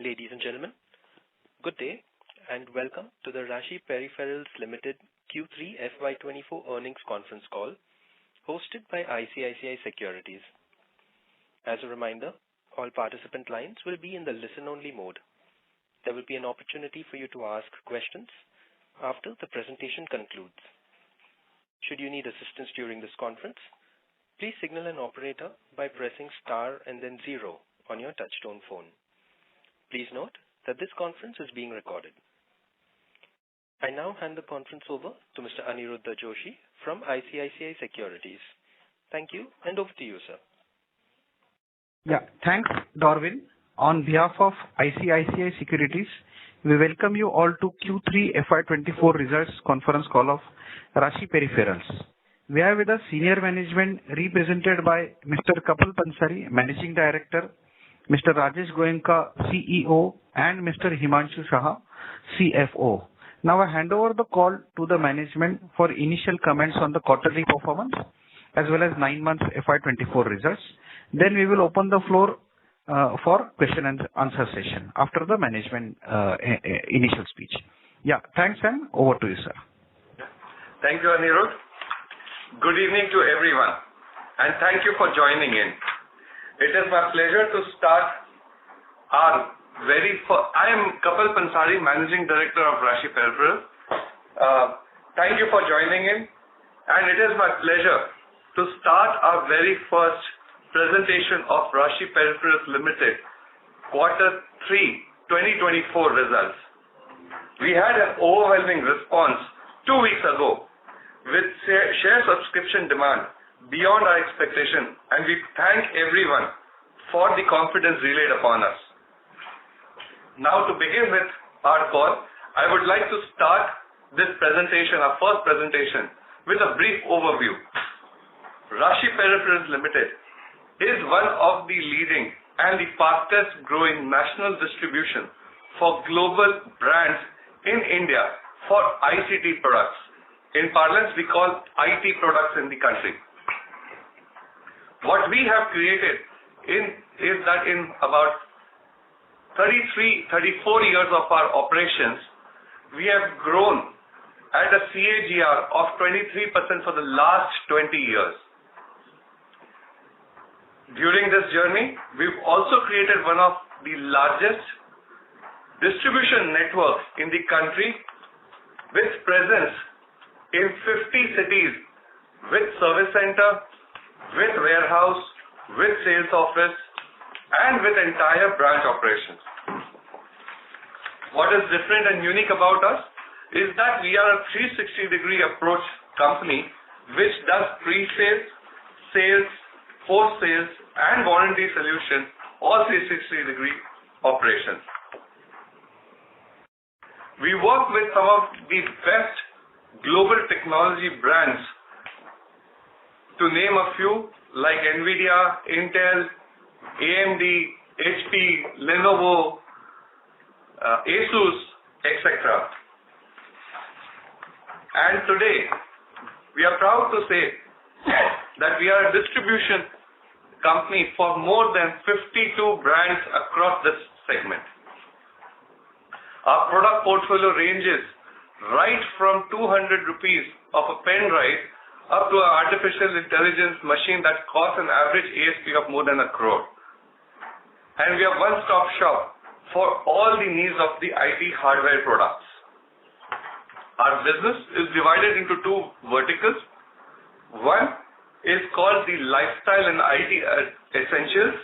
Ladies and gentlemen, good day and welcome to the Rashi Peripherals Ltd Q3 FY'24 earnings conference call hosted by ICICI Securities. As a reminder, all participant lines will be in the listen-only mode. There will be an opportunity for you to ask questions after the presentation concludes. Should you need assistance during this conference, please signal an operator by pressing star and then 0 on your touchtone phone. Please note that this conference is being recorded. I now hand the conference over to Mr. Aniruddha Joshi from ICICI Securities. Thank you, and over to you, sir. Yeah, thanks, Darwin. On behalf of ICICI Securities, we welcome you all to Q3 FY'24 results conference call of Rashi Peripherals. We have with us senior management represented by Mr. Kapil Pansari, Managing Director, Mr. Rajesh Goenka, CEO, and Mr. Himanshu Shah, CFO. Now I hand over the call to the management for initial comments on the quarterly performance as well as 9 months FY'24 results. Then we will open the floor for question and answer session after the management initial speech. Yeah, thanks, and over to you, sir. Thank you, Aniruddha. Good evening to everyone, and thank you for joining in. It is my pleasure to start I am Kapil Pansari, Managing Director of Rashi Peripherals. Thank you for joining in, and it is my pleasure to start our very first presentation of Rashi Peripherals Ltd Quarter 3 2024 results. We had an overwhelming response 2 weeks ago with share subscription demand beyond our expectation, and we thank everyone for the confidence relayed upon us. Now, to begin with our call, I would like to start this presentation, our first presentation, with a brief overview. Rashi Peripherals Ltd is one of the leading and the fastest growing national distribution for global brands in India for ICT products. In parlance, we call IT products in the country. What we have created is that in about 34 years of our operations, we have grown at a CAGR of 23% for the last 20 years. During this journey, we've also created one of the largest distribution networks in the country with presence in 50 cities, with service center, with warehouse, with sales office, and with entire branch operations. What is different and unique about us is that we are a 360-degree approach company which does pre-sales, sales, post-sales, and warranty solutions, all 360-degree operations. We work with some of the best global technology brands, to name a few, like NVIDIA, Intel, AMD, HP, Lenovo, Asus, etc. And today, we are proud to say that we are a distribution company for more than 52 brands across this segment. Our product portfolio ranges right from 200 rupees of a pen drive up to an artificial intelligence machine that costs an average ASP of more than 1 crore. And we are one-stop shop for all the needs of the IT hardware products. Our business is divided into 2 verticals. One is called the Lifestyle and IT Essentials,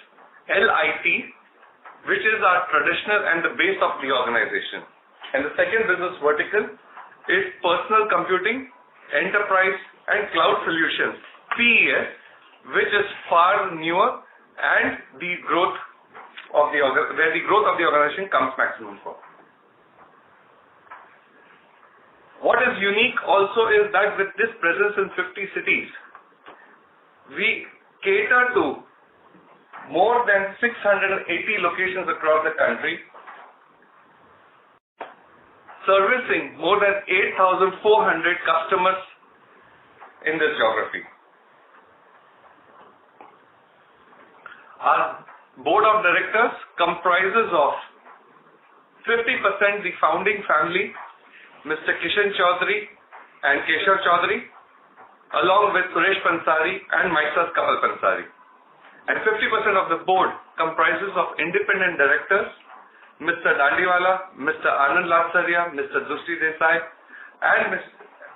LIT, which is our traditional and the base of the organization. And the second business vertical is Personal Computing, Enterprise and Cloud Solutions, PES, which is far newer and where the growth of the organization comes maximum from. What is unique also is that with this presence in 50 cities, we cater to more than 680 locations across the country, servicing more than 8,400 customers in this geography. Our board of directors comprises of 50% the founding family, Mr. Kishan Chaudhary and Keshav Chaudhary, along with Suresh Pansari and myself, Kapil Pansari. And 50% of the board comprises of independent directors, Mr. Dandiwala, Mr. Anand Latsaria, Mr. Drushti Desai, and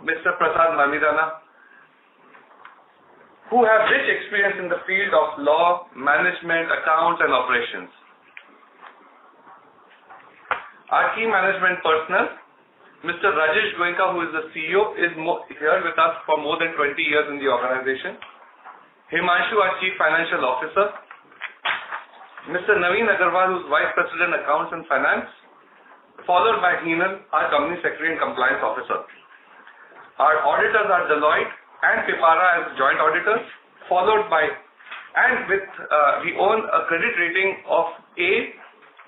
Mr. Prasad Namidana, who have rich experience in the field of law, management, accounts, and operations. Our key management personnel, Mr. Rajesh Goenka, who is the CEO, is here with us for more than 20 years in the organization. Himanshu, our Chief Financial Officer. Mr. Naveen Agarwal, who is Vice President Accounts and Finance, followed by Heenal, our Company Secretary and Compliance Officer. Our auditors are Deloitte and Pipara as joint auditors, followed by, we own a credit rating of A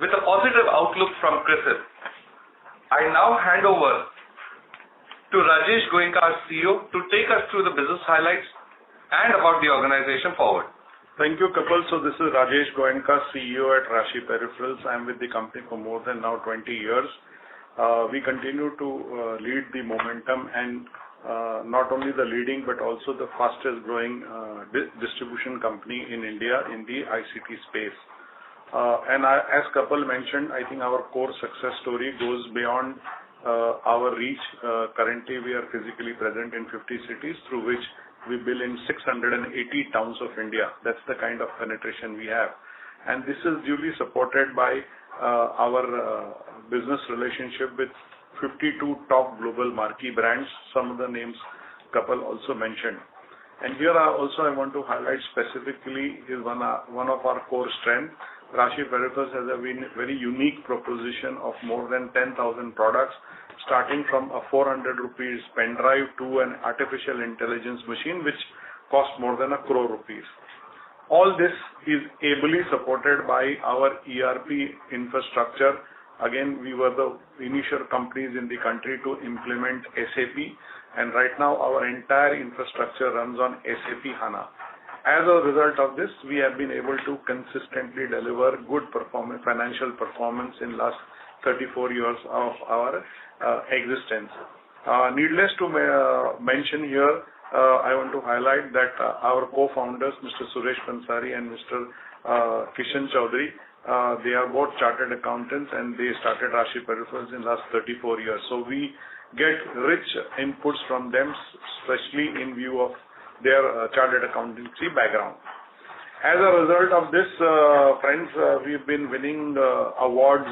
with a positive outlook from CRISIL. I now hand over to Rajesh Goenka, our CEO, to take us through the business highlights and about the organization forward. Thank you, Kapil. So this is Rajesh Goenka, CEO at Rashi Peripherals. I'm with the company for more than now 20 years. We continue to lead the momentum and not only the leading but also the fastest growing distribution company in India in the ICT space. As Kapil mentioned, I think our core success story goes beyond our reach. Currently, we are physically present in 50 cities through which we bill in 680 towns of India. That's the kind of penetration we have. And this is duly supported by our business relationship with 52 top global marquee brands, some of the names Kapil also mentioned. And here I want to highlight specifically is one of our core strengths. Rashi Peripherals has a very unique proposition of more than 10,000 products, starting from a 400 rupees pen drive to an artificial intelligence machine which costs more than 1 crore rupees. All this is ably supported by our ERP infrastructure. Again, we were the initial companies in the country to implement SAP, and right now our entire infrastructure runs on SAP HANA. As a result of this, we have been able to consistently deliver good financial performance in last 34 years of our existence. Needless to mention here, I want to highlight that our co-founders, Mr. Suresh Pansari and Mr. Kishan Chaudhary, they are both chartered accountants and they started Rashi Peripherals in last 34 years. So we get rich inputs from them, especially in view of their chartered accountancy background. As a result of this, friends, we've been winning awards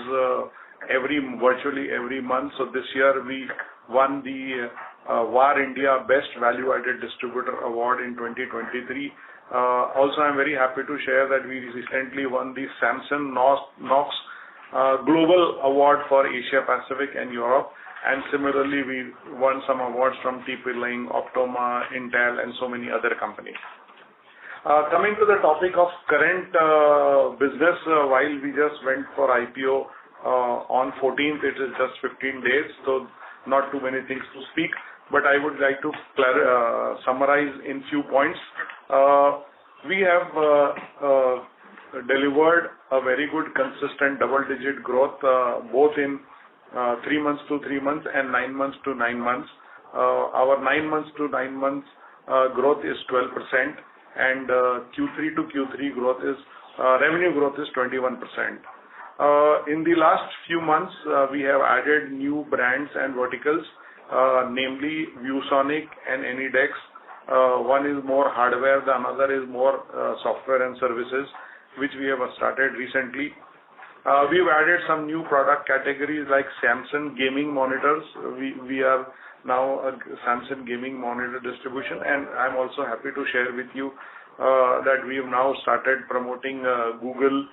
virtually every month. So this year we won the VAR India Best Value-Added Distributor Award in 2023. Also, I'm very happy to share that we recently won the Samsung Knox Global Award for Asia Pacific and Europe. And similarly, we won some awards from TP-Link, Optoma, Intel, and so many other companies. Coming to the topic of current business, while we just went for IPO on 14th, it is just 15 days, so not too many things to speak. But I would like to summarize in few points. We have delivered a very good, consistent double-digit growth, both in 3 months to 3 months and 9 months to 9 months. Our 9 months to 9 months growth is 12%, and Q3 to Q3 growth is revenue growth is 21%. In the last few months, we have added new brands and verticals, namely ViewSonic and AnyDex. One is more hardware, the another is more software and services, which we have started recently. We've added some new product categories like Samsung gaming monitors. We are now a Samsung gaming monitor distribution, and I'm also happy to share with you that we have now started promoting Google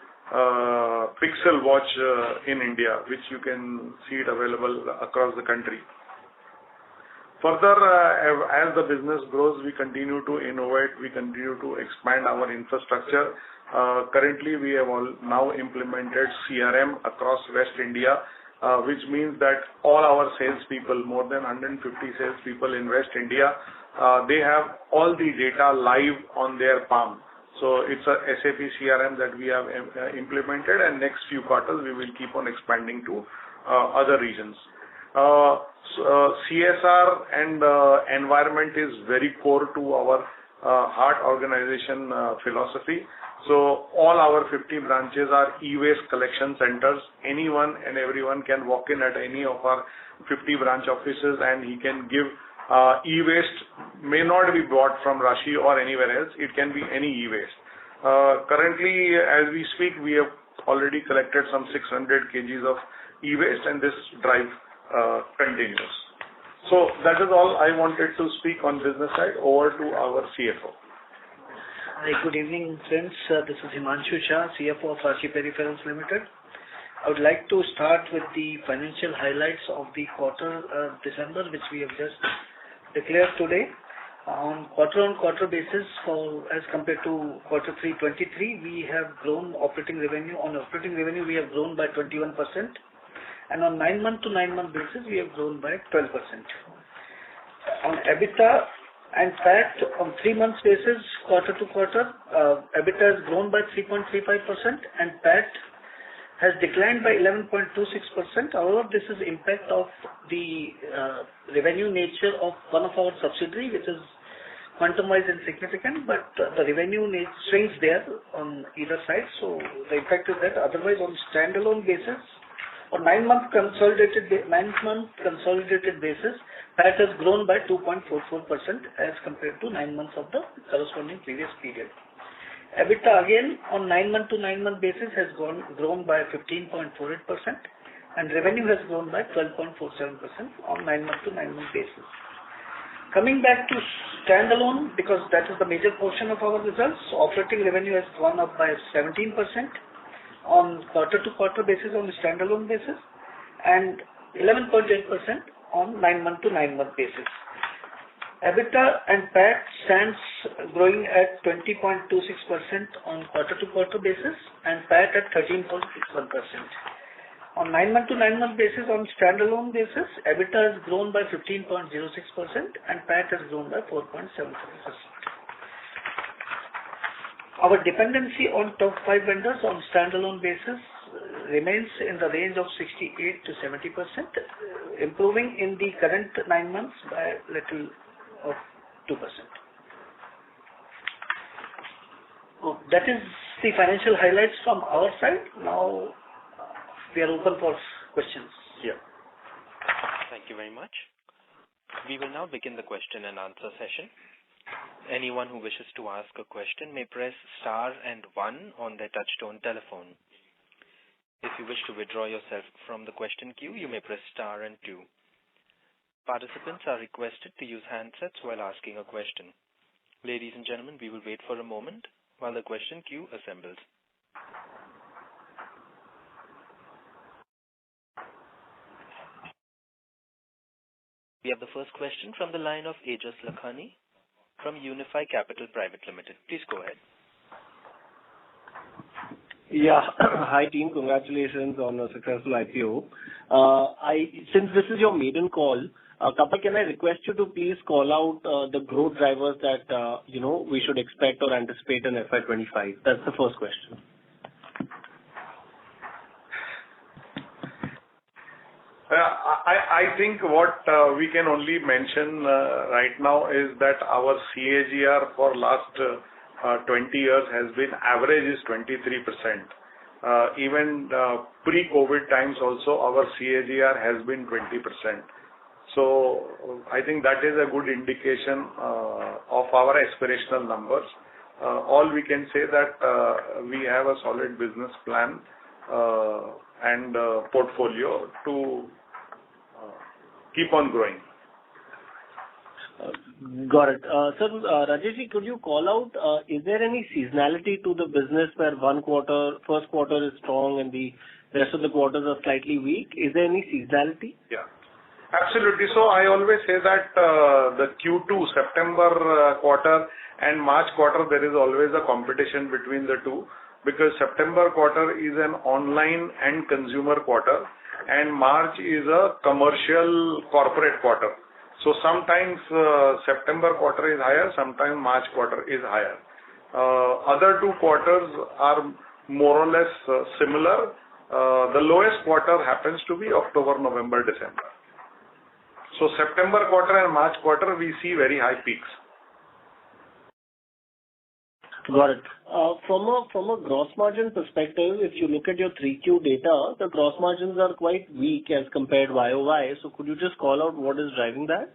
Pixel Watch in India, which you can see it available across the country. Further, as the business grows, we continue to innovate, we continue to expand our infrastructure. Currently, we have now implemented CRM across West India, which means that all our salespeople, more than 150 salespeople in West India, they have all the data live on their palm. So it's a SAP CRM that we have implemented, and next few quarters we will keep on expanding to other regions. CSR and environment is very core to our heart organization philosophy. So all our 50 branches are e-waste collection centers. Anyone and everyone can walk in at any of our 50 branch offices and he can give e-waste. May not be bought from Rashi or anywhere else. It can be any e-waste. Currently, as we speak, we have already collected some 600 kgs of e-waste, and this drive continues. So that is all I wanted to speak on business side. Over to our CFO. Hi, good evening, friends. This is Himanshu Shah, CFO of Rashi Peripherals Ltd. I would like to start with the financial highlights of the quarter December, which we have just declared today. On quarter-on-quarter basis, as compared to quarter 3 23, we have grown operating revenue. On operating revenue, we have grown by 21%, and on 9-month to 9-month basis, we have grown by 12%. On EBITDA and PAT on 3 months basis, quarter to quarter, EBITDA has grown by 3.35% and PAT has declined by 11.26%. However, this is impact of the revenue nature of one of our subsidiary, which is quantum-wise insignificant, but the revenue swings there on either side. So the impact is that. Otherwise, on standalone basis, on 9-month consolidated basis, PAT has grown by 2.44% as compared to 9 months of the corresponding previous period. EBITDA again on 9-month to 9-month basis has grown by 15.48%, and revenue has grown by 12.47% on 9-month to 9-month basis. Coming back to standalone, because that is the major portion of our results, operating revenue has gone up by 17% on quarter-to-quarter basis on a standalone basis, and 11.8% on 9-month to 9-month basis. EBITDA and PAT stands growing at 20.26% on quarter-to-quarter basis and PAT at 13.61%. On 9-month to 9-month basis on standalone basis, EBITDA has grown by 15.06% and PAT has grown by 4.77%. Our dependency on top 5 vendors on standalone basis remains in the range of 68 to 70%, improving in the current 9 months by a little of 2%. That is the financial highlights from our side. Now we are open for questions. Yeah. Thank you very much. We will now begin the question and answer session. Anyone who wishes to ask a question may press star and 1 on their touchtone telephone. If you wish to withdraw yourself from the question queue, you may press star and 2. Participants are requested to use handsets while asking a question. Ladies and gentlemen, we will wait for a moment while the question queue assembles. We have the first question from the line of Aejas Lakhani from Unifi Capital Private Limited. Please go ahead. Yeah. Hi team, congratulations on a successful IPO. Since this is your maiden call, Kapil, can I request you to please call out the growth drivers that we should expect or anticipate in FY'25? That's the first question. I think what we can only mention right now is that our CAGR for last 20 years has been average is 23%. Even pre-COVID times also our CAGR has been 20%. So I think that is a good indication of our aspirational numbers. All we can say that we have a solid business plan and portfolio to keep on growing. Got it. Sir, Rajesh, could you call out, is there any seasonality to the business where first quarter is strong and the rest of the quarters are slightly weak? Is there any seasonality? Yeah, absolutely. So I always say that the Q2, September quarter and March quarter, there is always a competition between the two, because September quarter is an online and consumer quarter and March is a commercial corporate quarter. So sometimes September quarter is higher, sometimes March quarter is higher. Other 2 quarters are more or less similar. The lowest quarter happens to be October, November, December. So September quarter and March quarter, we see very high peaks. Got it. From a gross margin perspective, if you look at your 3Q data, the gross margins are quite weak as compared YOY. So could you just call out what is driving that?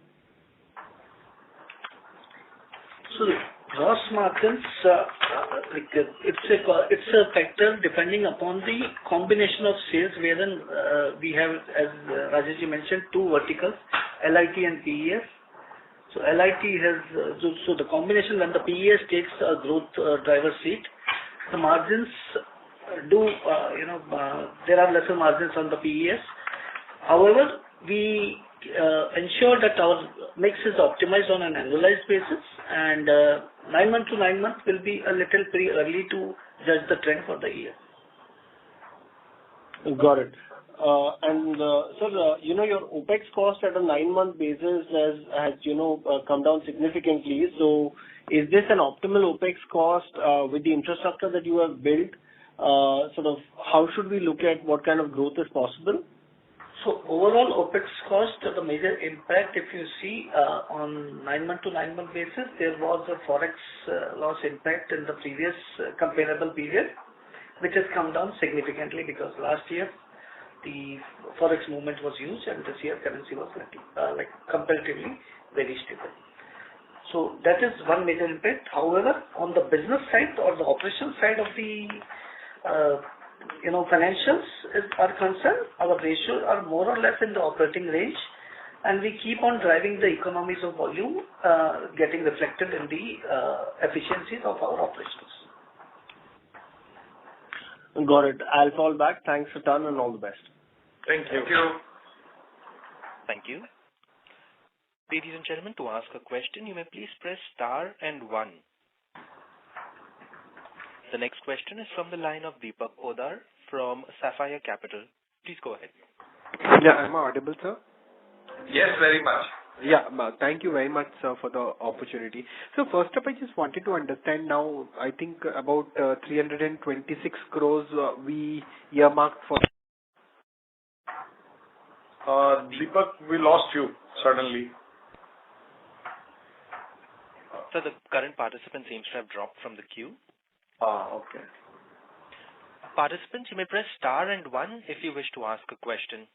So gross margins, it's a factor depending upon the combination of sales, wherein we have, as Rajesh mentioned, 2 verticals, LIT and PES. So LIT has, so the combination when the PES takes a growth driver seat, the margins do, there are lesser margins on the PES. However, we ensure that our mix is optimized on an annualized basis, and 9 month to 9 month will be a little pretty early to judge the trend for the year. Got it. Sir, your OpEx cost at a 9-month basis has come down significantly. So is this an optimal OpEx cost with the infrastructure that you have built? Sort of how should we look at what kind of growth is possible? So overall OpEx cost, the major impact, if you see on 9-month to 9-month basis, there was a forex loss impact in the previous comparable period, which has come down significantly because last year the forex movement was huge and this year currency was comparatively very stable. So that is one major impact. However, on the business side or the operational side of the financials are concerned, our ratios are more or less in the operating range, and we keep on driving the economies of volume getting reflected in the efficiencies of our operations. Got it. I'll fall back. Thanks a ton and all the best. Thank you. Thank you. Ladies and gentlemen, to ask a question, you may please press star and 1. The next question is from the line of Deepak Odar from Sapphire Capital. Please go ahead. Yeah, am I audible, sir? Yes, very much. Yeah, thank you very much, sir, for the opportunity. So first up, I just wanted to understand now, I think about 326 crores we earmarked for. Deepak, we lost you suddenly. So the current participant seems to have dropped from the queue. Okay. Participants, you may press star and 1 if you wish to ask a question.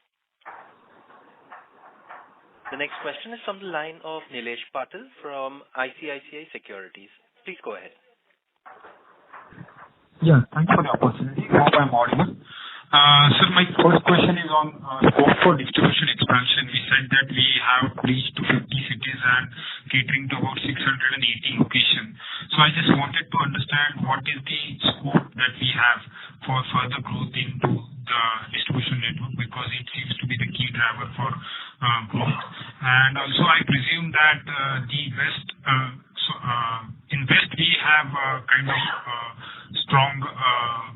The next question is from the line of Nilesh Patil from ICICI Securities. Please go ahead. Yeah, thanks for the opportunity. Hope I'm audible. Sir, my first question is on scope for distribution expansion. We said that we have reached to 50 cities and catering to about 680 locations. So I just wanted to understand what is the scope that we have for further growth into the distribution network, because it seems to be the key driver for growth. And also I presume that the West, in West we have kind of strong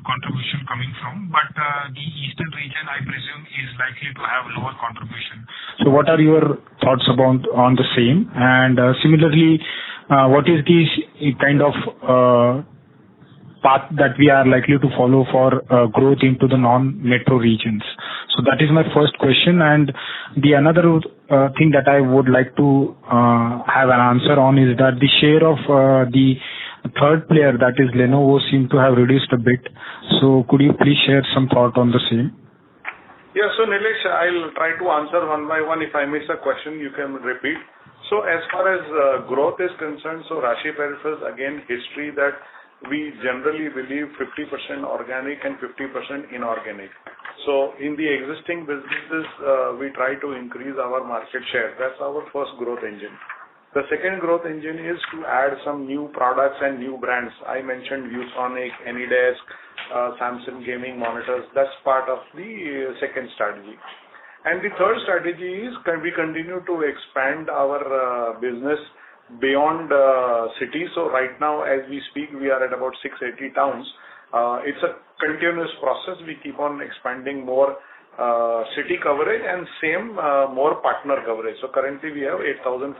contribution coming from, but the Eastern region I presume is likely to have lower contribution. So what are your thoughts about on the same? And similarly, what is the kind of path that we are likely to follow for growth into the non-metro regions? So that is my first question. And the another thing that I would like to have an answer on is that the share of the third player, that is Lenovo, seem to have reduced a bit. So could you please share some thought on the same? Yeah, so Nilesh, I'll try to answer one by one. If I miss a question, you can repeat. So as far as growth is concerned, so Rashi Peripherals, again, history that we generally believe 50% organic and 50% inorganic. So in the existing businesses, we try to increase our market share. That's our first growth engine. The second growth engine is to add some new products and new brands. I mentioned ViewSonic, AnyDesk, Samsung gaming monitors. That's part of the second strategy. And the third strategy is we continue to expand our business beyond cities. So right now, as we speak, we are at about 680 towns. It's a continuous process. We keep on expanding more city coverage and more partner coverage. So currently we have 8,400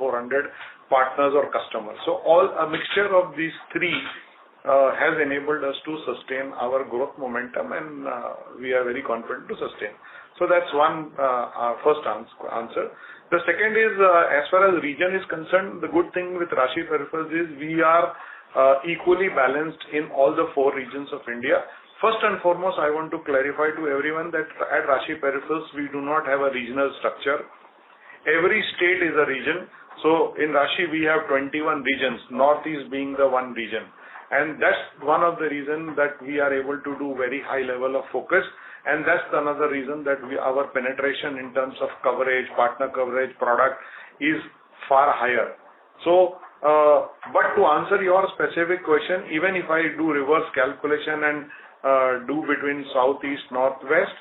partners or customers. So all a mixture of these three has enabled us to sustain our growth momentum, and we are very confident to sustain. So that's one first answer. The second is, as far as region is concerned, the good thing with Rashi Peripherals is we are equally balanced in all the 4 regions of India. First and foremost, I want to clarify to everyone that at Rashi Peripherals, we do not have a regional structure. Every state is a region. So in Rashi, we have 21 regions, Northeast being the one region. And that's one of the reasons that we are able to do very high level of focus. And that's another reason that our penetration in terms of coverage, partner coverage, product is far higher. So, but to answer your specific question, even if I do reverse calculation and do between Southeast, Northwest,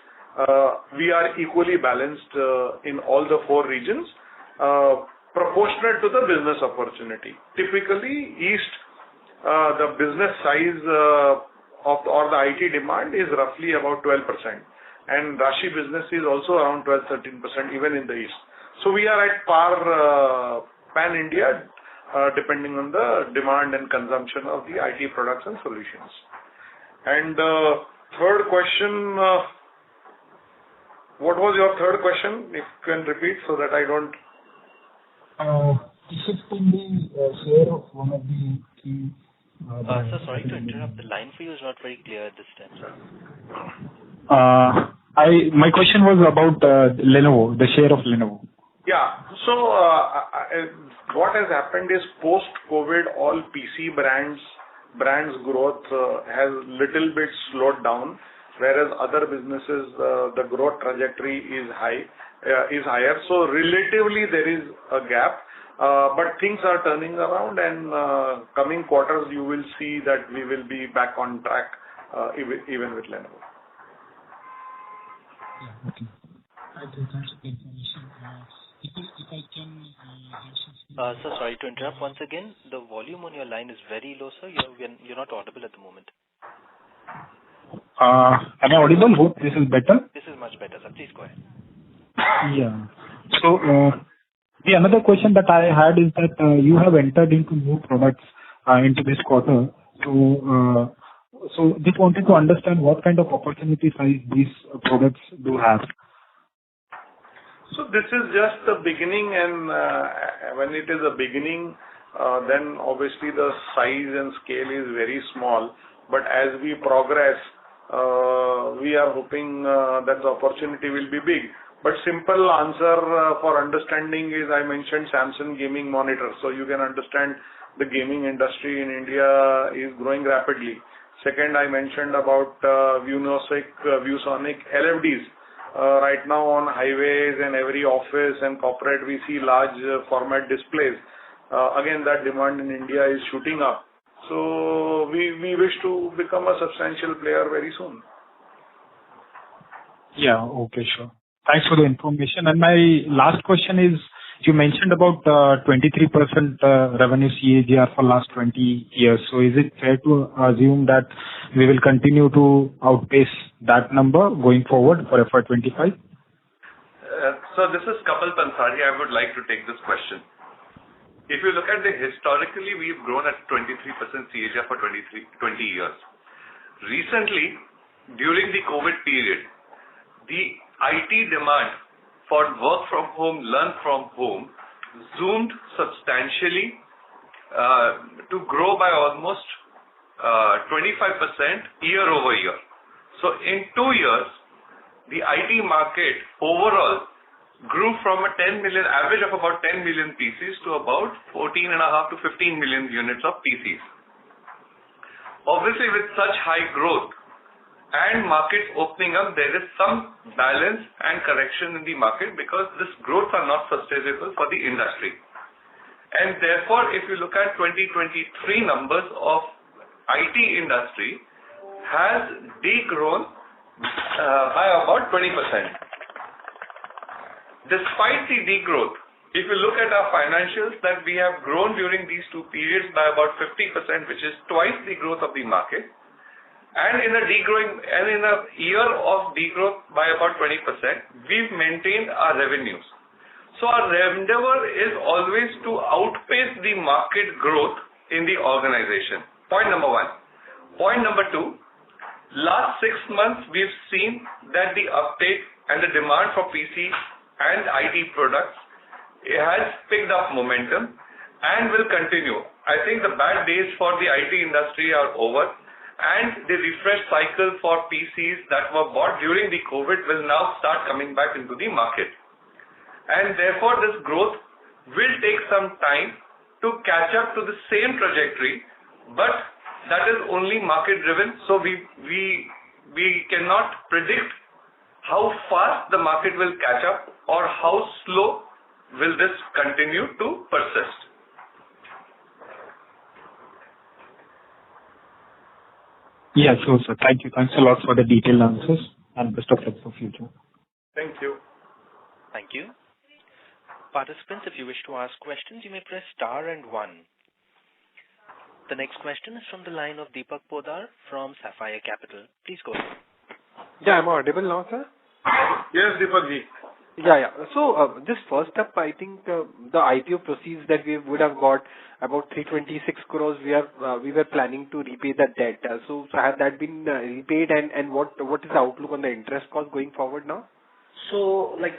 we are equally balanced in all the 4 regions, proportionate to the business opportunity. Typically, East, the business size or the IT demand is roughly about 12%. And Rashi business is also around 12-13% even in the East. So we are at par pan-India depending on the demand and consumption of the IT products and solutions. And third question, what was your third question? If you can repeat so that I don't... Is it in the share of one of the key... Sir, sorry to interrupt. The line for you is not very clear at this time, sir. My question was about Lenovo, the share of Lenovo. Yeah. So what has happened is post-COVID, all PC brands growth has little bit slowed down, whereas other businesses the growth trajectory is higher. So relatively there is a gap, but things are turning around, and coming quarters you will see that we will be back on track even with Lenovo. Yeah, okay. Thanks for the information. If I can Sir, sorry to interrupt once again. The volume on your line is very low, sir. You're not audible at the moment. Am I audible? Hope this is better. This is much better, sir. Please go ahead. Yeah. So the another question that I had is that you have entered into new products into this quarter. So just wanted to understand what kind of opportunity size these products do have. So this is just the beginning, and when it is a beginning, then obviously the size and scale is very small. But as we progress, we are hoping that the opportunity will be big. But simple answer for understanding is I mentioned Samsung gaming monitor. So you can understand the gaming industry in India is growing rapidly. Second, I mentioned about ViewSonic LFDs. Right now on highways and every office and corporate, we see large format displays. Again, that demand in India is shooting up. So we wish to become a substantial player very soon. Yeah, okay, sure. Thanks for the information. And my last question is, you mentioned about 23% revenue CAGR for last 20 years. So is it fair to assume that we will continue to outpace that number going forward for FY'25? So this is Kapil Pansari. I would like to take this question. If you look at historically, we've grown at 23% CAGR for 20 years. Recently, during the COVID period, the IT demand for work from home, learn from home, zoomed substantially to grow by almost 25% year over year. So in 2 years, the IT market overall grew from a 10 million average of about 10 million PCs to about 14.5 to 15 million units of PCs. Obviously, with such high growth and markets opening up, there is some balance and correction in the market because this growth are not sustainable for the industry. And therefore, if you look at 2023 numbers of IT industry, has degrown by about 20%. Despite the degrowth, if you look at our financials, that we have grown during these 2 periods by about 50%, which is twice the growth of the market. And in a year of degrowth by about 20%, we've maintained our revenues. So our endeavor is always to outpace the market growth in the organization. Point number 1. Point number 2, last 6 months we've seen that the uptake and the demand for PC and IT products has picked up momentum and will continue. I think the bad days for the IT industry are over, and the refresh cycle for PCs that were bought during the COVID will now start coming back into the market. And therefore, this growth will take some time to catch up to the same trajectory, but that is only market driven, so we cannot predict how fast the market will catch up or how slow will this continue to persist. Yeah, sure, sir. Thank you. Thanks a lot for the detailed answers, and best of luck for future. Thank you. Thank you. Participants, if you wish to ask questions, you may press star and 1. The next question is from the line of Deepak Podar from Sapphire Capital. Please go ahead. Yeah, I'm audible now, sir? Yes, Deepak ji. Yeah. So, just first up, I think the IPO proceeds that we would have got about 326 crores. We were planning to repay the debt. So has that been repaid, and what is the outlook on the interest cost going forward now? So, like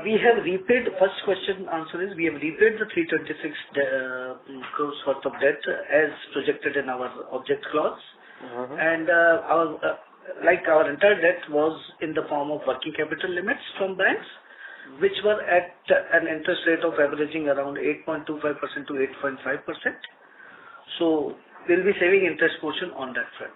we have repaid. First question answer is we have repaid the 326 crores worth of debt as projected in our object clause, and our entire debt was in the form of working capital limits from banks, which were at an interest rate of averaging around 8.25% to 8.5%. So we'll be saving interest portion on that front.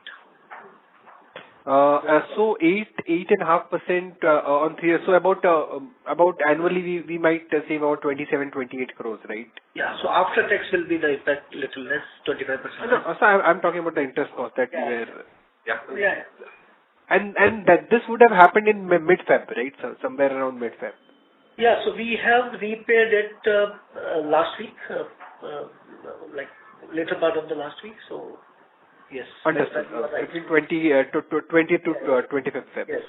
So 8.5% on 3 years. So about annually we might save about 27-28 crores, right? Yeah. So after tax will be the impact little less, 25%. No, so I'm talking about the interest cost that we were. Yeah. And that this would have happened in mid-Feb, right? So somewhere around mid-Feb. Yeah. So we have repaid it last week, like later part of the last week. So yes. Understood. Right. Between 20 to 25th Feb. Yes.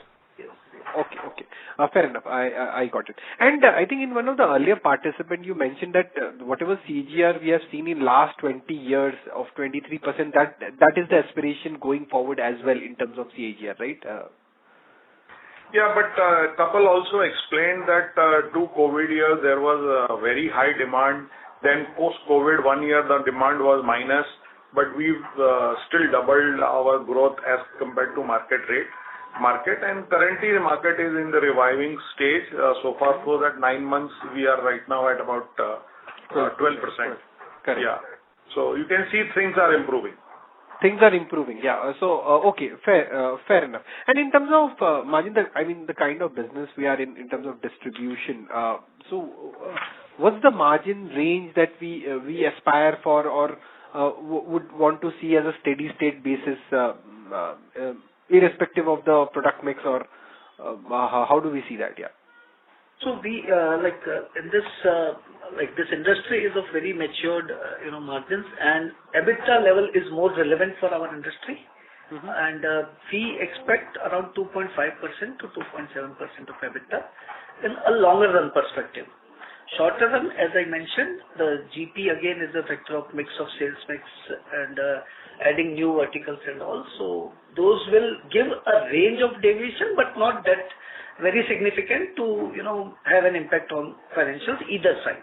Okay. Fair enough. I got it. And I think in one of the earlier participants, you mentioned that whatever CAGR we have seen in last 20 years of 23%, that is the aspiration going forward as well in terms of CAGR, right? Yeah, but Kapil also explained that 2 COVID years there was a very high demand. Then post-COVID 1 year the demand was minus, but we've still doubled our growth as compared to market, and currently the market is in the reviving stage. So far so that 9 months we are right now at about 12%. Correct. Yeah. So you can see things are improving. Things are improving, yeah. So, okay, fair enough. And in terms of margin, the kind of business we are in terms of distribution, what's the margin range that we aspire for or would want to see as a steady state basis, irrespective of the product mix, or how do we see that? Yeah. So we in this industry is of very matured margins, and EBITDA level is more relevant for our industry, and we expect around 2.5% to 2.7% of EBITDA in a longer run perspective. Shorter run, as I mentioned, the GP again is a factor of mix of sales mix and adding new verticals and all. So those will give a range of deviation, but not that very significant to have an impact on financials either side.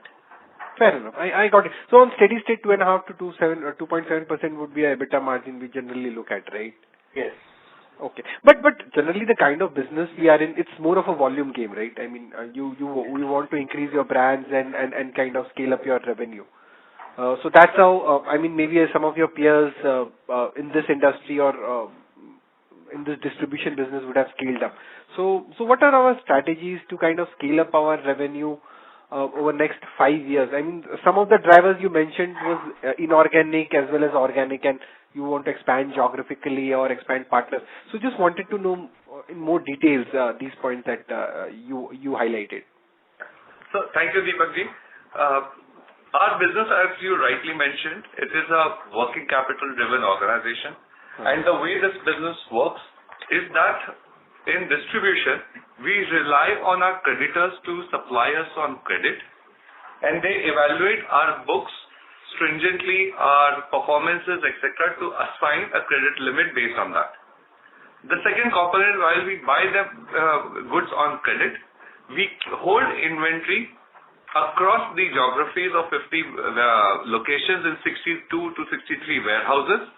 Fair enough. I got it. So on steady state, 2.5 to 2.7% would be a EBITDA margin we generally look at, right? Yes. Okay. But generally the kind of business we are in, it's more of a volume game, right? I mean, you want to increase your brands and kind of scale up your revenue. So that's how, maybe some of your peers in this industry or in this distribution business would have scaled up. So what are our strategies to kind of scale up our revenue over next 5 years? I mean, some of the drivers you mentioned was inorganic as well as organic, and you want to expand geographically or expand partners. So just wanted to know in more details these points that you highlighted. So thank you, Deepak ji. Our business, as you rightly mentioned, it is a working capital driven organization. And the way this business works is that in distribution, we rely on our creditors to supply us on credit, and they evaluate our books stringently our performances, etc., to assign a credit limit based on that. The second component, while we buy the goods on credit, we hold inventory across the geographies of 50 locations in 62 to 63 warehouses,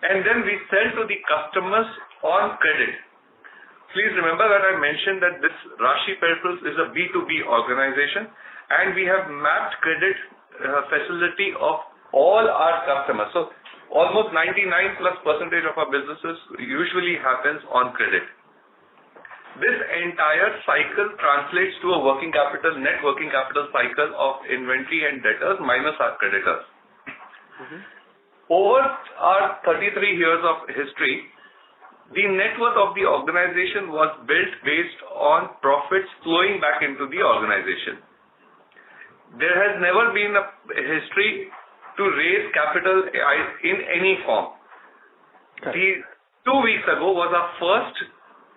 and then we sell to the customers on credit. Please remember that I mentioned that this Rashi Peripherals is a B2B organization, and we have mapped credit facility of all our customers. So almost 99+% of our businesses usually happens on credit. This entire cycle translates to a net working capital cycle of inventory and debtors minus our creditors. Over our 33 years of history, the net worth of the organization was built based on profits flowing back into the organization. There has never been a history to raise capital in any form. Okay. 2 weeks ago was our first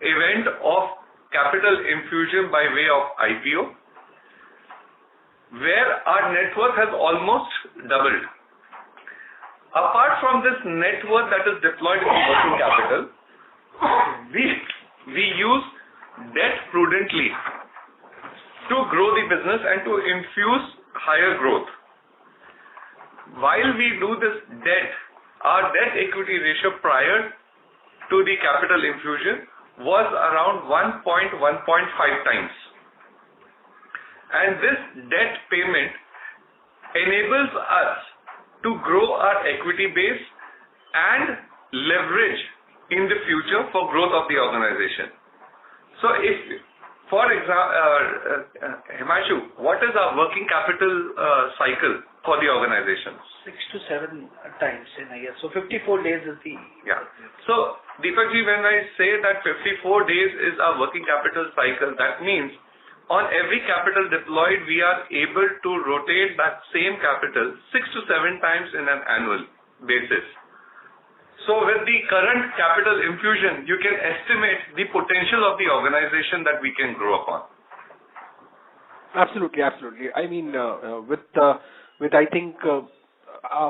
event of capital infusion by way of IPO, where our net worth has almost doubled. Apart from this net worth that is deployed in working capital, we use debt prudently to grow the business and to infuse higher growth. While we do this debt, our debt equity ratio prior to the capital infusion was around 1.5 times. And this debt payment enables us to grow our equity base and leverage in the future for growth of the organization. So if, for example, Himanshu, what is our working capital cycle for the organization? 6 to 7 times in a year. So 54 days is the... Yeah. So Deepakji, when I say that 54 days is our working capital cycle, that means on every capital deployed, we are able to rotate that same capital 6 to 7 times in an annual basis. So with the current capital infusion, you can estimate the potential of the organization that we can grow upon. Absolutely, absolutely. I mean, with I think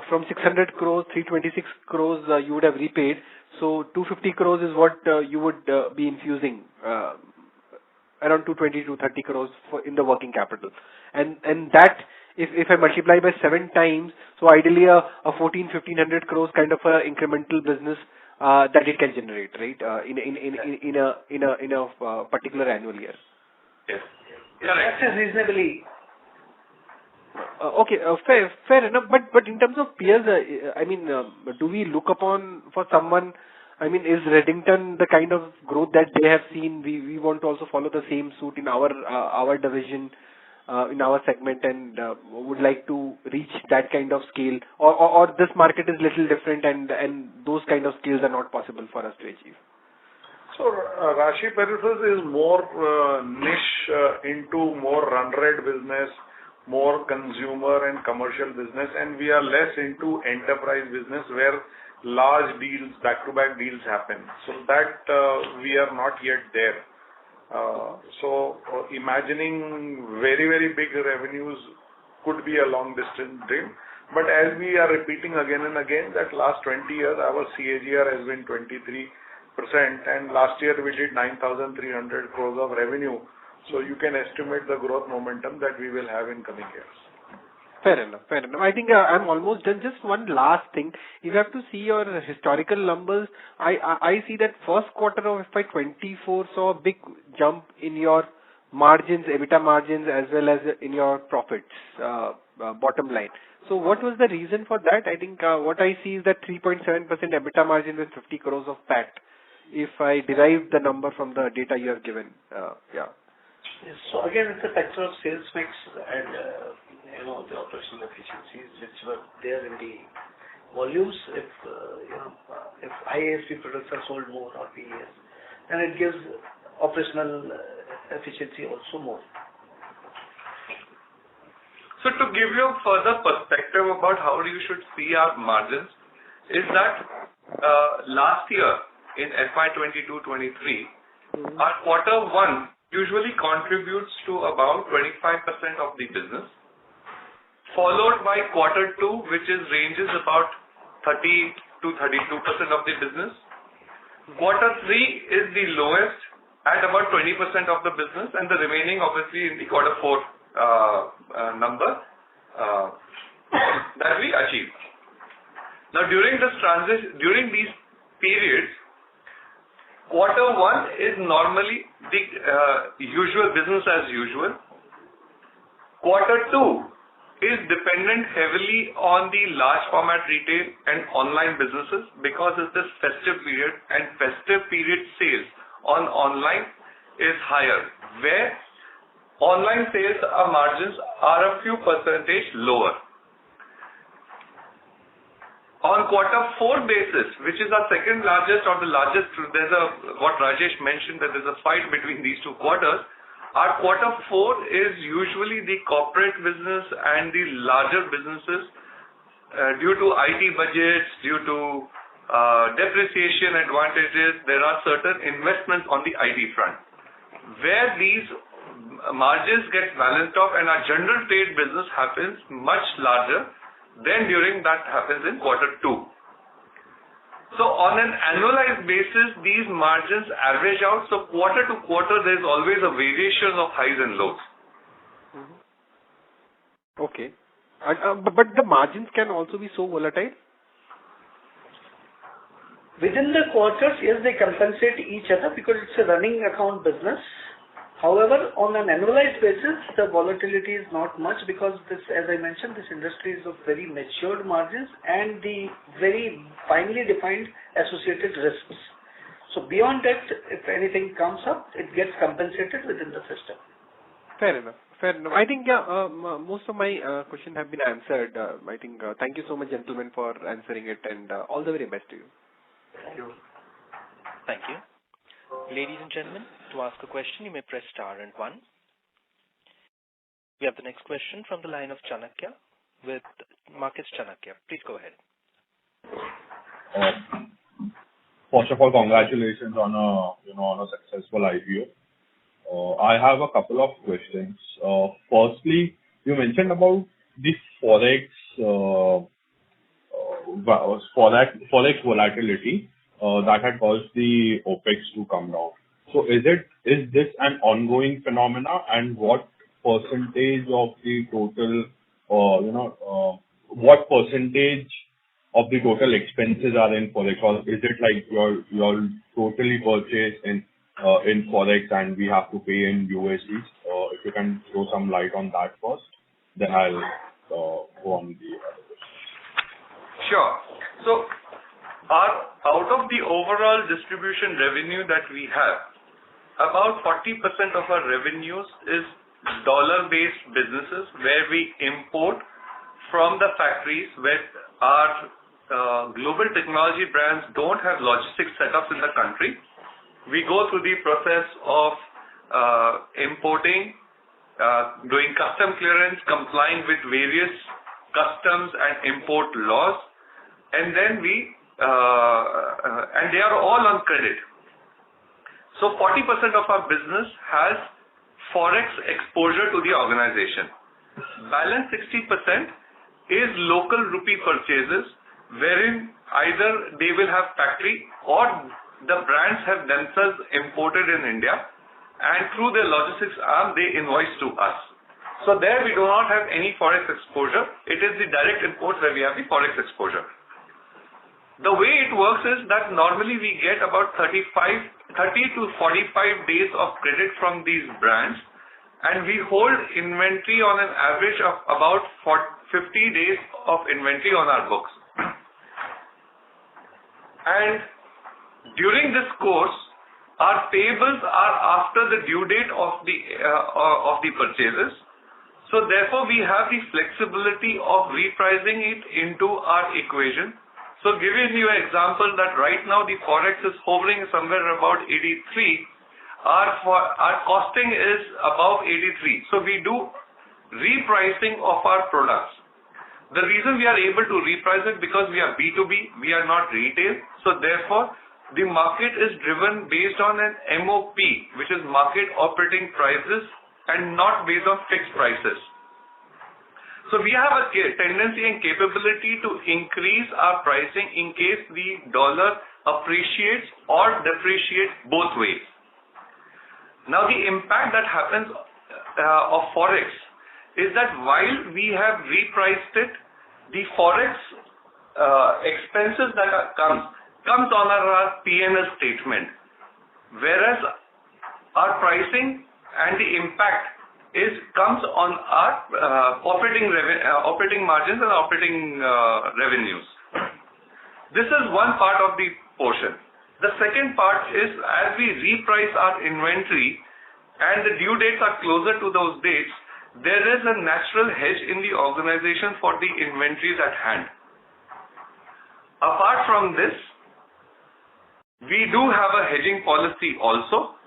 from 600 crores, 326 crores you would have repaid. So 250 crores is what you would be infusing, around 220 to 30 crores in the working capital. And that, if I multiply by 7 times, so ideally a 1,500 crores kind of a incremental business that it can generate, right? In a particular annual year. Yes. That is reasonably. Okay, fair enough. But in terms of peers, I mean, do we look upon for someone? I mean, is Redington the kind of growth that they have seen? We want to also follow the same suit in our division, in our segment, and would like to reach that kind of scale, or this market is little different, and those kind of scales are not possible for us to achieve. So Rashi Peripherals is more niche into more run rate business, more consumer and commercial business, and we are less into enterprise business where large deals, back-to-back deals happen. So that we are not yet there. So imagining very, very big revenues could be a long distance dream. But as we are repeating again and again that last 20 years our CAGR has been 23%, and last year we did 9,300 crores of revenue. So you can estimate the growth momentum that we will have in coming years. Fair enough. I think I'm almost done. Just one last thing. If you have to see your historical numbers, I see that first quarter of FY'24 saw a big jump in your margins, EBITDA margins, as well as in your profits, bottom line. So what was the reason for that? I think what I see is that 3.7% EBITDA margin with 50 crores of PAT, if I derive the number from the data you have given. Yeah. Yes, so again, it's a factor of sales mix and the operational efficiencies which were there in the volumes. If IASP products are sold more or PES, then it gives operational efficiency also more. So to give you further perspective about how you should see our margins is that last year in FY'22-23, our quarter one usually contributes to about 25% of the business, followed by quarter 2, which ranges about 30 to 32% of the business. Quarter 3 is the lowest at about 20% of the business, and the remaining obviously in the quarter 4 number that we achieve. Now during these periods, quarter 1 is normally the usual business as usual. Quarter 2 is dependent heavily on the large format retail and online businesses because it's this festive period, and festive period sales on online is higher, where online sales margins are a few percentage lower. On quarter 4 basis, which is our second largest or the largest, what Rajesh mentioned, that there's a fight between these 2 quarters. Our quarter 4 is usually the corporate business and the larger businesses due to IT budgets, due to depreciation advantages. There are certain investments on the IT front where these margins get balanced off, and our general trade business happens much larger than during that happens in quarter 2. So on an annualized basis, these margins average out. So quarter to quarter, there's always a variation of highs and lows. Okay. But the margins can also be so volatile? Within the quarters, yes, they compensate each other because it's a running account business. However, on an annualized basis, the volatility is not much because this, as I mentioned, this industry is of very matured margins and the very finely defined associated risks. So beyond that, if anything comes up, it gets compensated within the system. Fair enough. I think most of my questions have been answered. Thank you so much, gentlemen, for answering it, and all the very best to you. Thank you. Thank you. Ladies and gentlemen, to ask a question, you may press star and 1. We have the next question from the line of Chanakya with Markets Chanakya. Please go ahead. First of all, congratulations on a successful IPO. I have a couple of questions. Firstly, you mentioned about the forex volatility that had caused the OPEX to come down. So is this an ongoing phenomena, and what percentage of the total, what percentage of the total expenses are in forex, or is it like you're totally purchased in forex and we have to pay in USDs? If you can throw some light on that first, then I'll go on the other question. Sure. So out of the overall distribution revenue that we have, about 40% of our revenues is dollar-based businesses where we import from the factories where our global technology brands don't have logistics setups in the country. We go through the process of importing, doing custom clearance, complying with various customs and import laws, and then and they are all on credit. So 40% of our business has forex exposure to the organization. Balance 60% is local rupee purchases, wherein either they will have factory or the brands have themselves imported in India, and through their logistics arm, they invoice to us. So there we do not have any forex exposure. It is the direct imports where we have the forex exposure. The way it works is that normally we get about 30 to 45 days of credit from these brands, and we hold inventory on an average of about 50 days of inventory on our books. And during this course, our payables are after the due date of the purchases. So therefore, we have the flexibility of repricing it into our equation. So giving you an example that right now the forex is hovering somewhere about 83, our costing is above 83. So we do repricing of our products. The reason we are able to reprice it because we are B2B, we are not retail. So therefore, the market is driven based on an MOP, which is market operating prices, and not based on fixed prices. So we have a tendency and capability to increase our pricing in case the dollar appreciates or depreciates both ways. Now the impact that happens of Forex is that while we have repriced it, the Forex expenses that comes on our P&L statement, whereas our pricing and the impact comes on our operating margins and operating revenues. This is one part of the portion. The second part is as we reprice our inventory and the due dates are closer to those dates, there is a natural hedge in the organization for the inventories at hand. Apart from this, we do have a hedging policy also,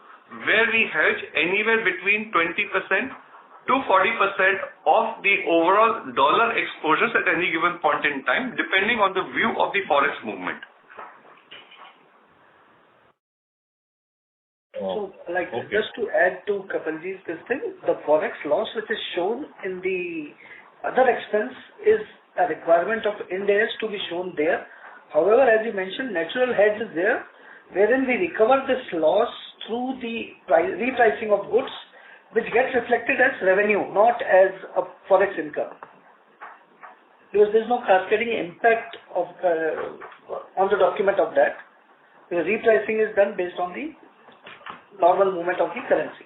where we hedge anywhere between 20% to 40% of the overall dollar exposures at any given point in time, depending on the view of the Forex movement. So, just to add to Kapilji's this thing, the Forex loss which is shown in the other expense is a requirement of Ind AS to be shown there. However, as you mentioned, natural hedge is there, wherein we recover this loss through the repricing of goods, which gets reflected as revenue, not as a Forex income. Because there is no cascading impact of on the document of that. The repricing is done based on the normal movement of the currency.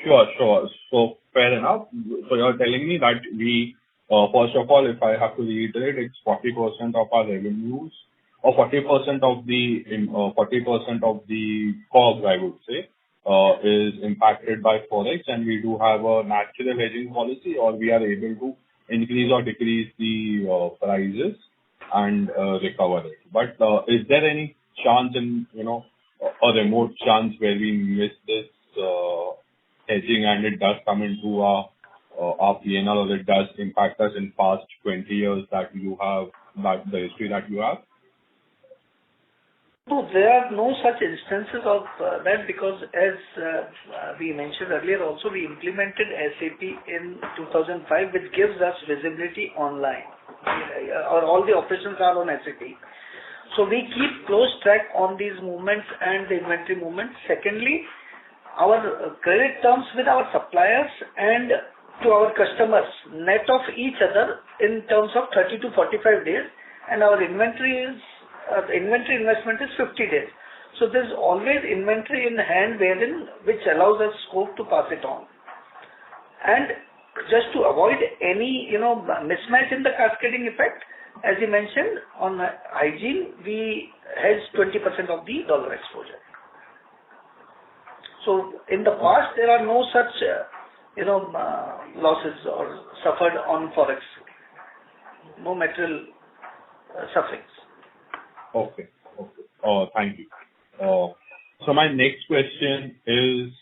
Sure. So fair enough. So you're telling me that we, first of all, if I have to reiterate, it's 40% of our revenues, or 40% of the COGS, I would say, is impacted by Forex, and we do have a natural hedging policy, or we are able to increase or decrease the prices and recover it. But is there any chance in, a remote chance where we miss this hedging and it does come into our P&L, or it does impact us in past 20 years that you have, the history that you have? No, there are no such instances of that, because as we mentioned earlier also, we implemented SAP in 2005, which gives us visibility online. All the operations are on SAP. So we keep close track on these movements and the inventory movements. Secondly, our credit terms with our suppliers and to our customers net of each other in terms of 30 to 45 days, and our inventory investment is 50 days. So there's always inventory in hand which allows us scope to pass it on. And just to avoid any mismatch in the cascading effect, as you mentioned, on hygiene, we hedge 20% of the dollar exposure. So in the past, there are no such losses or suffered on Forex. No material sufferings. Okay. Thank you. So my next question is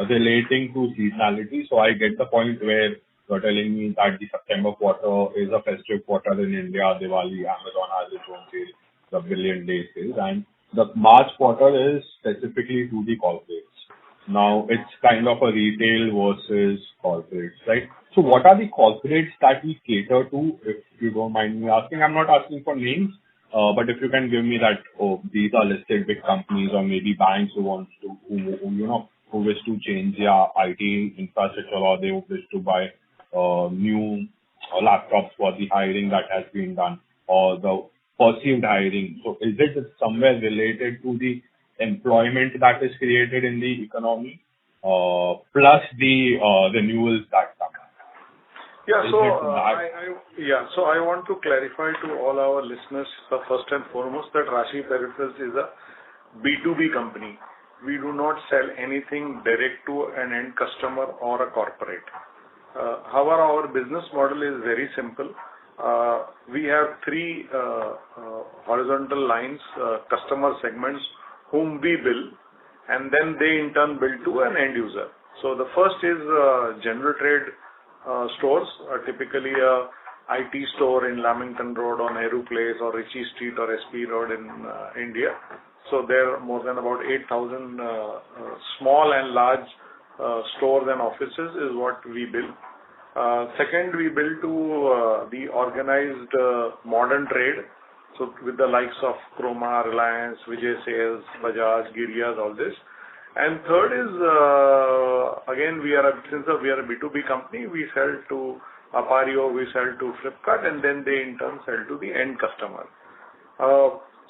relating to seasonality. So I get the point where you're telling me that the September quarter is a festive quarter in India, Diwali, Amazon has its own sales, the billion day sales, and the March quarter is specifically to the corporates. Now it's kind of a retail versus corporates, right? So what are the corporates that we cater to, if you don't mind me asking? I'm not asking for names, but if you can give me that, these are listed big companies or maybe banks who wish to change their IT infrastructure, or they wish to buy new laptops for the hiring that has been done, or the perceived hiring. So is it somewhere related to the employment that is created in the economy, plus the renewals that come? So I want to clarify to all our listeners, first and foremost, that Rashi Peripherals is a B2B company. We do not sell anything direct to an end customer or a corporate. However, our business model is very simple. We have three horizontal lines, customer segments whom we bill, and then they in turn bill to an end user. So the first is general trade stores, typically a IT store in Lamington Road on Nehru Place or Ritchie Street or SP Road in India. So there are more than about 8,000 small and large stores and offices is what we build. Second, we build to the organized modern trade. So with the likes of Croma, Reliance, Vijay Sales, Bajaj, Girias, all this. And third is, again, since we are a B2B company, we sell to Apario, we sell to Flipkart, and then they in turn sell to the end customer.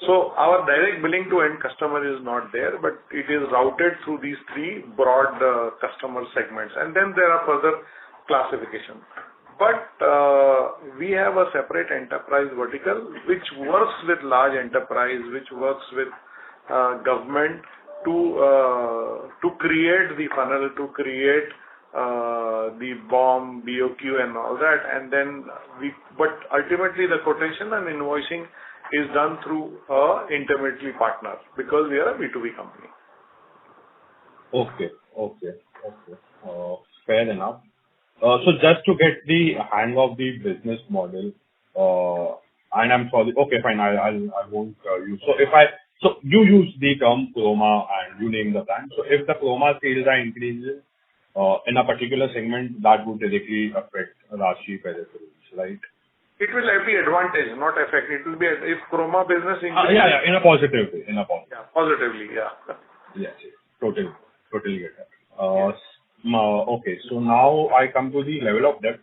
So our direct billing to end customer is not there, but it is routed through these three broad customer segments. And then there are further classifications. But we have a separate enterprise vertical which works with large enterprise, which works with government to create the funnel, to create the BOM, BOQ and all that. And then but ultimately the quotation and invoicing is done through a intermediary partner because we are a B2B company. Okay. Fair enough. So just to get the hang of the business model, and I'm sorry. Okay, fine. I won't use. So you use the term Croma and you name the brand. So if the Croma sales are increasing in a particular segment, that would directly affect Rashi Peripherals, right? It will be advantage, not affect. It will be if Croma business increases. Yeah, in a positive way. Yeah, positively, yeah. Yes, totally get that. Okay, so now I come to the level of debt.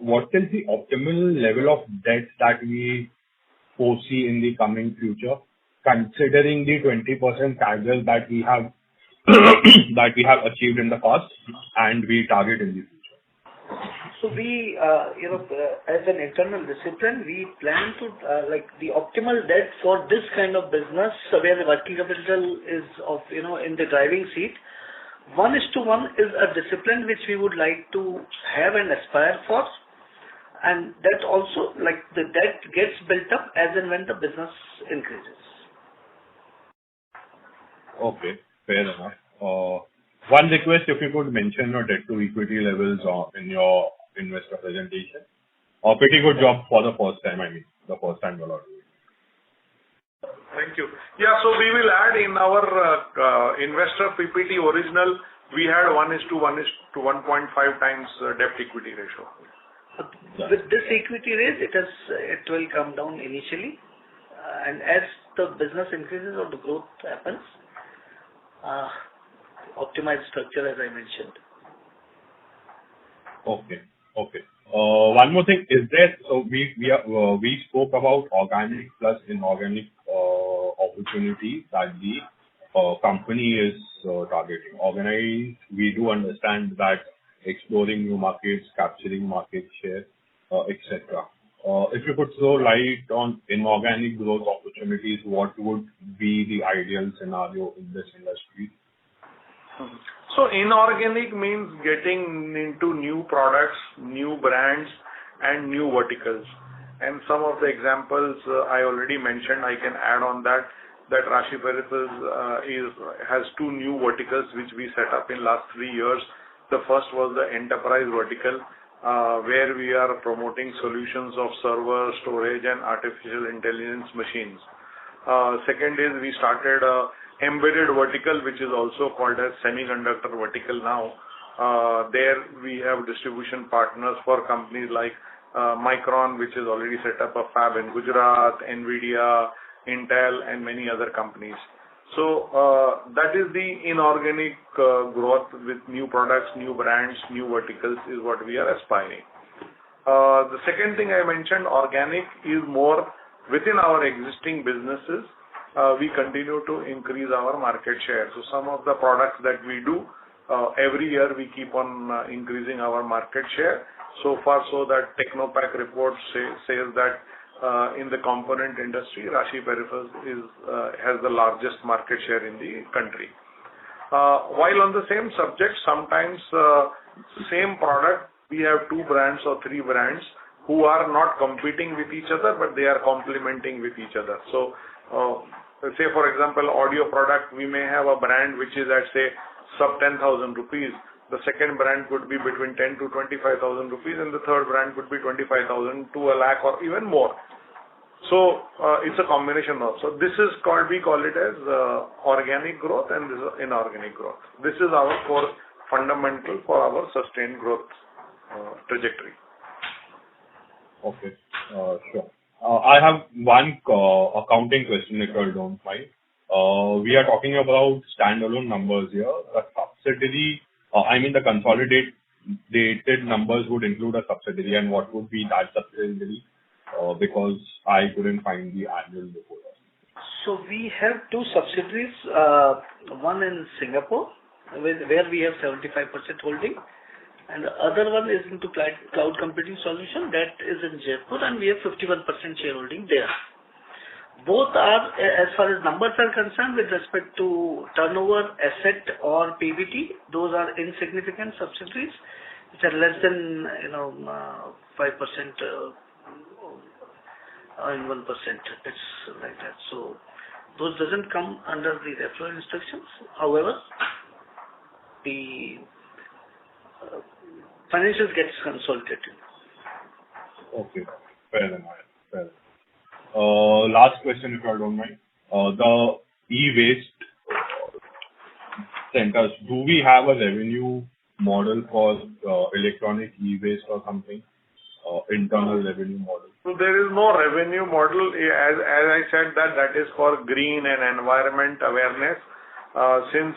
What is the optimal level of debt that we foresee in the coming future, considering the 20% CAGR that we have achieved in the past and we target in the future? So we, as an internal discipline, we plan to the optimal debt for this kind of business, where the working capital is in the driving seat. 1:1 is a discipline which we would like to have and aspire for, and that also the debt gets built up as and when the business increases. Okay, fair enough. One request, if you could mention your debt to equity levels in your investor presentation. A pretty good job for the first time. The first time you're doing it. Thank you. Yeah, so we will add in our investor PPT original, we had 1:1.5 times debt equity ratio. With this equity raise, it will come down initially, and as the business increases or the growth happens, optimized structure as I mentioned. Okay. One more thing is that we spoke about organic plus inorganic opportunities that the company is targeting. Organized, we do understand that exploring new markets, capturing market share, etc. If you could throw light on inorganic growth opportunities, what would be the ideal scenario in this industry? So inorganic means getting into new products, new brands, and new verticals. And some of the examples I already mentioned, I can add on that Rashi Peripherals has two new verticals which we set up in last 3 years. The first was the enterprise vertical, where we are promoting solutions of server, storage, and artificial intelligence machines. Second is we started a embedded vertical, which is also called as semiconductor vertical now. There we have distribution partners for companies like Micron, which has already set up a fab in Gujarat, Nvidia, Intel, and many other companies. So that is the inorganic growth with new products, new brands, new verticals is what we are aspiring. The second thing I mentioned, organic, is more within our existing businesses. We continue to increase our market share. So some of the products that we do, every year we keep on increasing our market share. So far so that Technopack report says that in the component industry, Rashi Peripherals has the largest market share in the country. While on the same subject, sometimes same product, we have 2 brands or 3 brands who are not competing with each other, but they are complementing with each other. So let's say, for example, audio product, we may have a brand which is at, say, sub 10,000 rupees. The second brand could be between 10 to 25,000 rupees, and the third brand could be 25,000 to a lakh or even more. So it's a combination of. So this is called, we call it as organic growth, and this is inorganic growth. This is our fundamental for our sustained growth trajectory. Okay. Sure. I have one accounting question, if you don't mind. We are talking about standalone numbers here. The subsidiary, the consolidated numbers would include a subsidiary, and what would be that subsidiary? Because I couldn't find the annual report. So we have two subsidiaries, one in Singapore, where we have 75% holding, and the other one is into cloud computing solution, that is in Jaipur, and we have 51% shareholding there. Both are, as far as numbers are concerned, with respect to turnover, asset or PBT, those are insignificant subsidiaries, which are less than 5% and 1%. It's like that. So those doesn't come under the referral instructions. However, the financials gets consolidated. Okay, fair enough. Last question, if I don't mind. The e-waste centers, do we have a revenue model for electronic e-waste or something? Internal revenue model? So there is no revenue model. As I said, that is for green and environment awareness. Since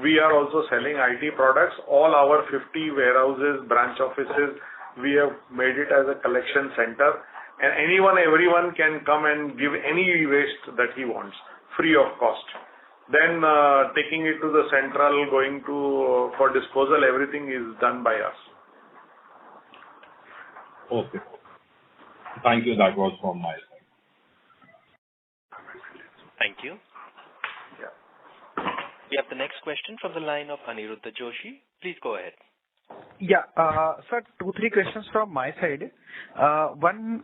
we are also selling IT products, all our 50 warehouses, branch offices, we have made it as a collection center, and everyone can come and give any waste that he wants, free of cost. Then taking it to the central, going to for disposal, everything is done by us. Okay. Thank you. That was from my side. Thank you. Yeah. We have the next question from the line of Aniruddha Joshi. Please go ahead. Yeah, sir, 2-3 questions from my side. One,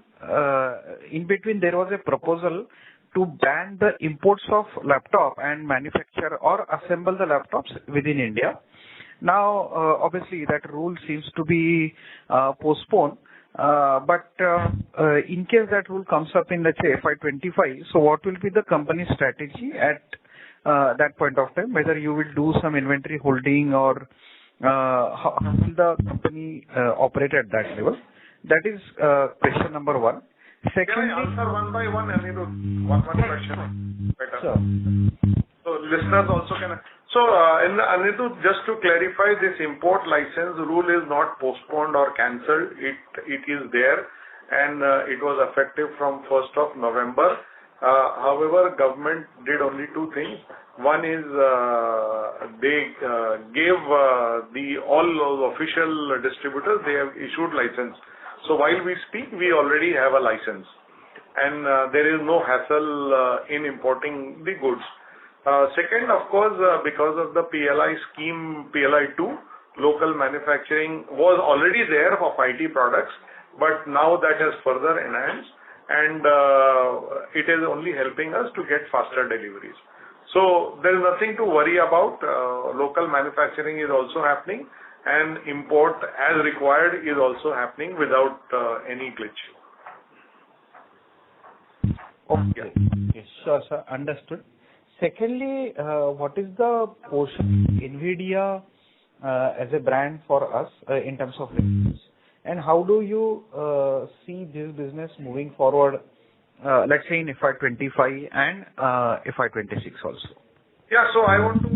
in between there was a proposal to ban the imports of laptop and manufacture or assemble the laptops within India. Now, obviously that rule seems to be postponed. But in case that rule comes up in, let's say, FY'25, so what will be the company strategy at that point of time? Whether you will do some inventory holding or how will the company operate at that level? That is question number one. Secondly, can I answer one by one, Anirudh? One question. Better. Sure. So listeners also can. So, Anirudh, just to clarify, this import license rule is not postponed or cancelled. It is there, and it was effective from 1st of November. However, government did only two things. One is they gave all official distributors, they have issued license. So while we speak, we already have a license, and there is no hassle in importing the goods. Second, of course, because of the PLI scheme, PLI 2, local manufacturing was already there for IT products, but now that has further enhanced, and it is only helping us to get faster deliveries. So there is nothing to worry about. Local manufacturing is also happening, and import as required is also happening without any glitch. Okay. Yes, sure, sir. Understood. Secondly, what is the portion NVIDIA as a brand for us in terms of revenues? And how do you see this business moving forward, let's say in FY'25 and FY'26 also? Yeah, so I want to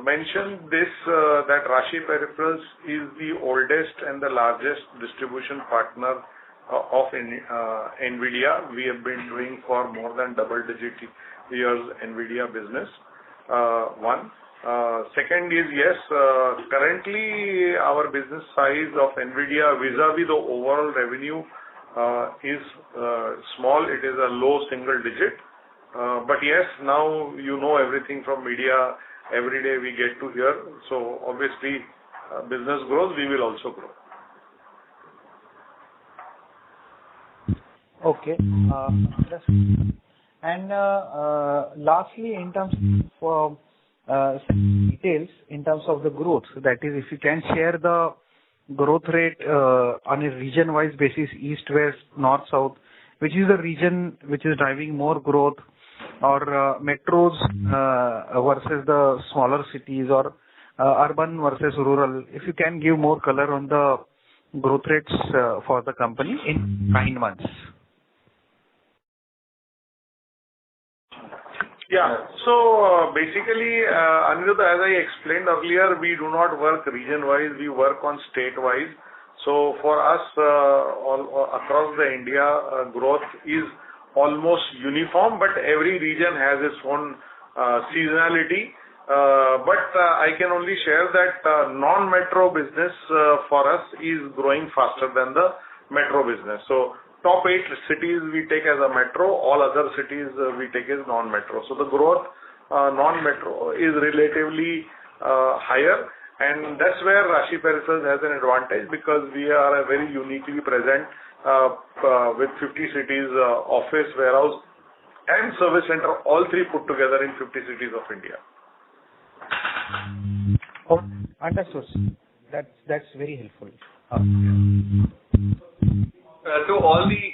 mention this, that Rashi Peripherals is the oldest and the largest distribution partner of NVIDIA. We have been doing for more than double-digit years NVIDIA business. One. Second is, yes, currently our business size of NVIDIA vis-a-vis the overall revenue is small. It is a low single digit. But yes, now you know everything from media. Every day we get to hear. So obviously, business grows, we will also grow. Okay. And lastly, in terms of details, in terms of the growth, that is, if you can share the growth rate on a region-wise basis, east, west, north, south, which is the region which is driving more growth, or metros versus the smaller cities, or urban versus rural. If you can give more color on the growth rates for the company in 9 months. Yeah. So basically, Aniruddha, as I explained earlier, we do not work region-wise, we work on state-wise. So for us, all across the India, growth is almost uniform, but every region has its own seasonality. But I can only share that non-metro business for us is growing faster than the metro business. So top 8 cities we take as a metro, all other cities we take as non-metro. So the growth non-metro is relatively higher, and that's where Rashi Peripherals has an advantage, because we are very uniquely present with 50 cities, office, warehouse and service center, all three put together in 50 cities of India. Oh, understood. That's very helpful. To all the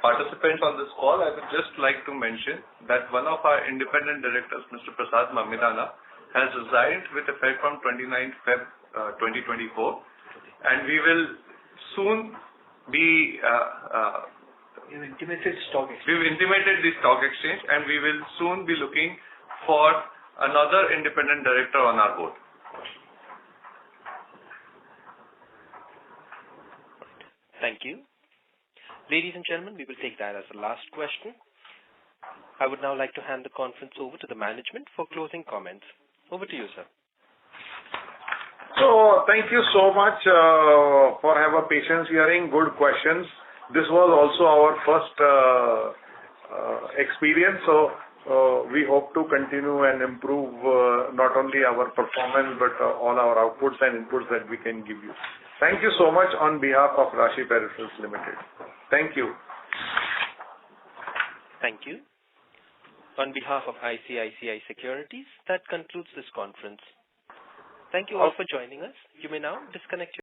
participants on this call, I would just like to mention that one of our independent directors, Mr. Prasad Mamidana, has resigned with effect from 29th Feb 2024, and we will soon be We've intimated stock exchange. We've intimated the stock exchange, and we will soon be looking for another independent director on our board. Thank you. Ladies and gentlemen, we will take that as the last question. I would now like to hand the conference over to the management for closing comments. Over to you, sir. So thank you so much for having patience hearing good questions. This was also our first experience, so we hope to continue and improve not only our performance but all our outputs and inputs that we can give you. Thank you so much on behalf of Rashi Peripherals Ltd. Thank you. Thank you. On behalf of ICICI Securities, that concludes this conference. Thank you all for joining us. You may now disconnect your